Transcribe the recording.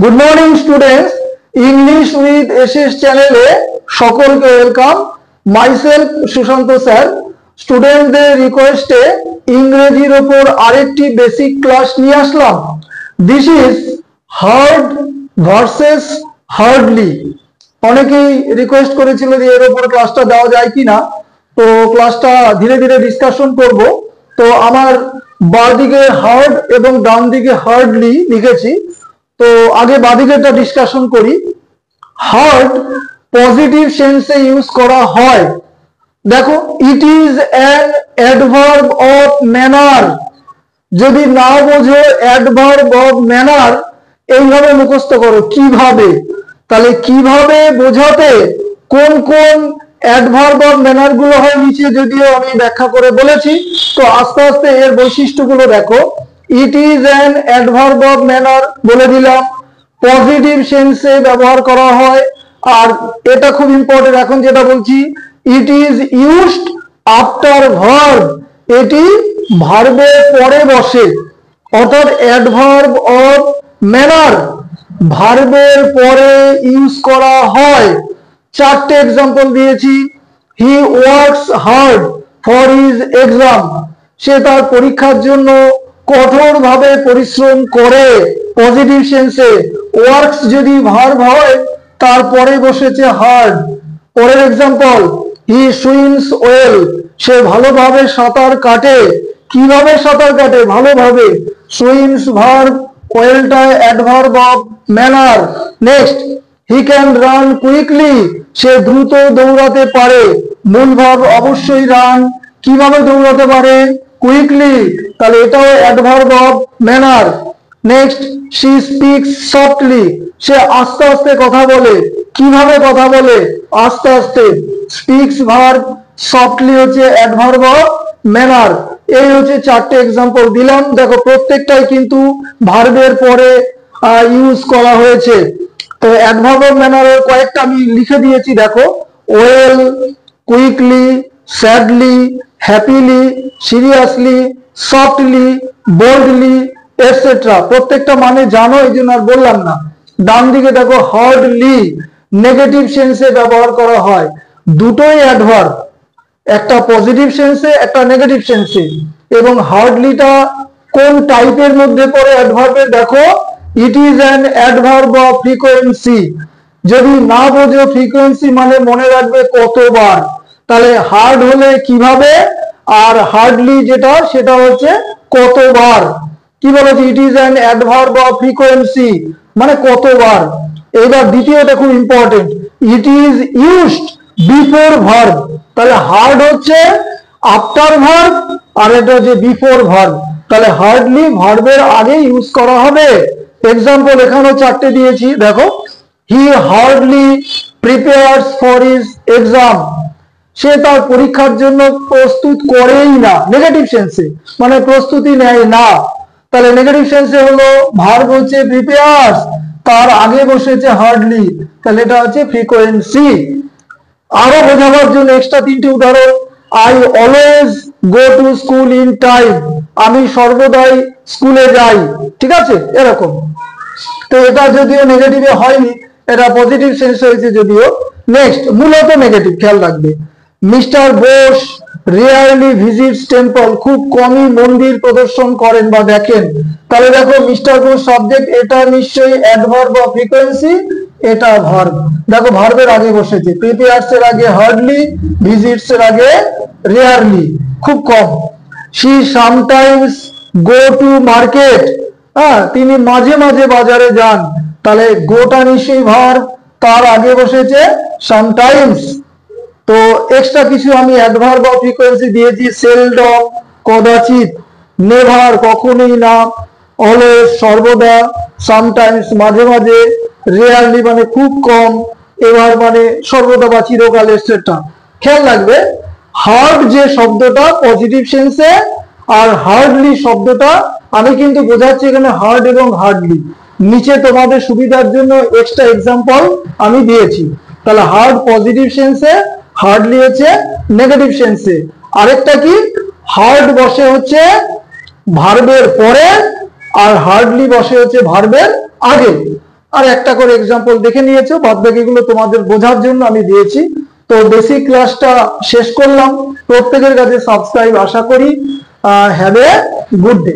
Good morning students, English with SS চ্যানেলে সকলকে welcome. Myself Sushant sir. স্টুডেন্টদের রিকোয়েস্টে ইংরেজির ওপর আরেকটি বেসিক ক্লাস নিয়ে আসলাম। This is hard versus hardly. অনেকেই রিকোয়েস্ট করেছিল যে এর ওপর ক্লাসটা দেওয়া যায় কিনা, তো ক্লাসটা ধীরে ধীরে ডিসকাশন করব। তো আমার বাঁদিকে হার্ড এবং ডান দিকে হার্ডলি লিখেছি। তো আগে বাঁদিকেরটা ডিসকাশন করি। হার্ড পজিটিভ সেন্সে ইউজ করা হয়। দেখো, it is an adverb of manner. যদি না বোঝো অ্যাডভার্ব অফ ম্যানার, এইভাবে মুখস্থ করো কিভাবে। তাহলে কিভাবে বোঝাতে কোন কোন অ্যাডভার্ব অফ ম্যানার গুলো হয় নিচে যদিও আমি ব্যাখ্যা করে বলেছি। তো আস্তে আস্তে এর বৈশিষ্ট্যগুলো দেখো। It is an adverb of manner বলে দিলাম, পজিটিভ সেন্সে ব্যবহার করা হয়। আর এটা খুব ইম্পর্টেন্ট, এখন যেটা বলছি, it is used after verb. এটি ভার্বের পরে বসে, অর্থাৎ অ্যাডভার্ব অফ ম্যানার ভার্বের পরে ইউজ করা হয়। চারটে এক্সাম্পল দিয়েছি। He works hard for his exam. সে তার পরীক্ষার জন্য কঠোরভাবে পরিশ্রম করে, পজিটিভ সেন্সে। ওয়ার্কস যদি ভার্ব হয়, তারপরে বসেছে হার্ড। পরের এক্সাম্পল, হি সুইমস ওয়েল। সে ভালোভাবে সাঁতার কাটে। কিভাবে সাঁতার কাটে? ভালোভাবে। সুইমস ভার্ব, ওয়েলটা adverb of manner. Next, he can run quickly. সে দ্রুত দৌড়াতে পারে। মূল ভার্ব অবশ্যই রান। কিভাবে দৌড়াতে পারে? কুইকলি। তাহলে এটাও adverb of manner. Next, she speaks softly. সে আস্তে আস্তে কথা বলে। কিভাবে কথা বলে? আস্তে আস্তে। স্পিক্স ভার্ব, সফটলি হচ্ছে অ্যাডভার্ব অফ ম্যানার। এই হচ্ছে চারটে এক্সাম্পল দিলাম। দেখো, প্রত্যেকটাই কিন্তু ভার্বের পরে ইউজ করা হয়েছে। তো অ্যাডভার্ব অফ ম্যানারের কয়েকটা আমি লিখে দিয়েছি, দেখো। Well, quickly, sadly, happily, seriously, softly, boldly, etcetera. প্রত্যেকটা মানে জানো, এই জন্য আর বললাম না। ডান দিকে দেখো, হার্ডলি নেগেটিভ সেন্সে ব্যবহার করা হয়। দুটোই অ্যাডভার্ব, একটা পজিটিভ সেন্সে, একটা নেগেটিভ সেন্সে। এবং হার্ডলিটা কোন টাইপের মধ্যে পড়ে অ্যাডভার্বের? দেখো, it is an adverb of frequency. যদি না বোঝো ফ্রিকোয়েন্সি মানে মনে রাখবে কতবার। তাহলে হার্ড হলে কিভাবে, আর হার্ডলি যেটা সেটা হচ্ছে কতবার। কি বলেছে? It is an adverb of frequency মানে কতবার। এবার দ্বিতীয়টা খুব important, it is used before verb. তাহলে হার্ড হচ্ছে আফটার ভার্ব, আর এটা হচ্ছে বিফোর ভার্ব। তাহলে হার্ডলি ভার্বের আগে ইউজ করা হবে। এক্সাম্পল এখানেও চারটে দিয়েছি, দেখো। He hardly prepares for his exam. সে তার পরীক্ষার জন্য প্রস্তুত করেই না, নেগেটিভ সেন্সে, মানে প্রস্তুতি নেয় না। তাহলে নেগেটিভ সেন্সে হলো ভার্ব হচ্ছে প্রিপেয়ার্স, তার আগে বসেছে হার্ডলি। তাহলে এটা হচ্ছে ফ্রিকোয়েন্সি। আরো বোঝাবার জন্য এক্সট্রা তিনটি উদাহরণ। I always go to school in time. আমি সর্বদাই স্কুলে যাই। ঠিক আছে, এরকম। তো এটা যদিও নেগেটিভে হয়নি, এটা পজিটিভ সেন্স হয়েছে যদিও। নেক্সট, মূলত নেগেটিভ, খেয়াল রাখবে। Mister Bose rarely visits temple. খুব কমই মন্দির প্রদর্শন করেন বা দেখেন। তাহলে দেখো, মিস্টার বোস সাবজেক্ট, এটা নিশ্চয়ই অ্যাডভার্ব অফ ফ্রিকোয়েন্সি, এটা ভার্ব। দেখো, ভার্বের আগে বসেছে। প্রিপেয়ার্স এর আগে হার্ডলি, ভিজিটস এর আগে রেয়ারলি, খুব কম। She sometimes go to market. তিনি মাঝে মাঝে বাজারে যান। তাহলে গোটা নিশ্চয়ই ভার্ব, তার আগে বসেছে সামটাইমস। তো এক্সট্রা কিছু আমি অ্যাডভার্ব অফ ফ্রিকোয়েন্সি দিয়েছি। সেলডম কদাচিৎ, নেভার কখনোই না, অলওয়েজ সর্বদা, সামটাইমস মাঝে মাঝে, রেয়ারলি মানে খুব কম, এভার মানে সর্বদা বা চিরকাল, এটসেট্রা। খেয়াল রাখবে, হার্ড যে শব্দটা পজিটিভ সেন্সে, আর হার্ডলি শব্দটা, আমি কিন্তু বোঝাচ্ছি এখানে হার্ড এবং হার্ডলি। নিচে তোমাদের সুবিধার জন্য এক্সট্রা এক্সাম্পল আমি দিয়েছি। তাহলে হার্ড পজিটিভ সেন্সে, হার্ডলি হচ্ছে নেগেটিভ সেন্সে। আরেকটা কি, হার্ড বসে হচ্ছে ভার্বের পরে, আর হার্ডলি বসে হচ্ছে ভার্বের আগে। আর একটা করে এক্সাম্পল দেখে নিয়েছো, বাদ বাকিগুলো তোমাদের বোঝার জন্য আমি দিয়েছি। তো বেসিক ক্লাসটা শেষ করলাম, প্রত্যেকের কাছে সাবস্ক্রাইব আশা করি। Have a good day.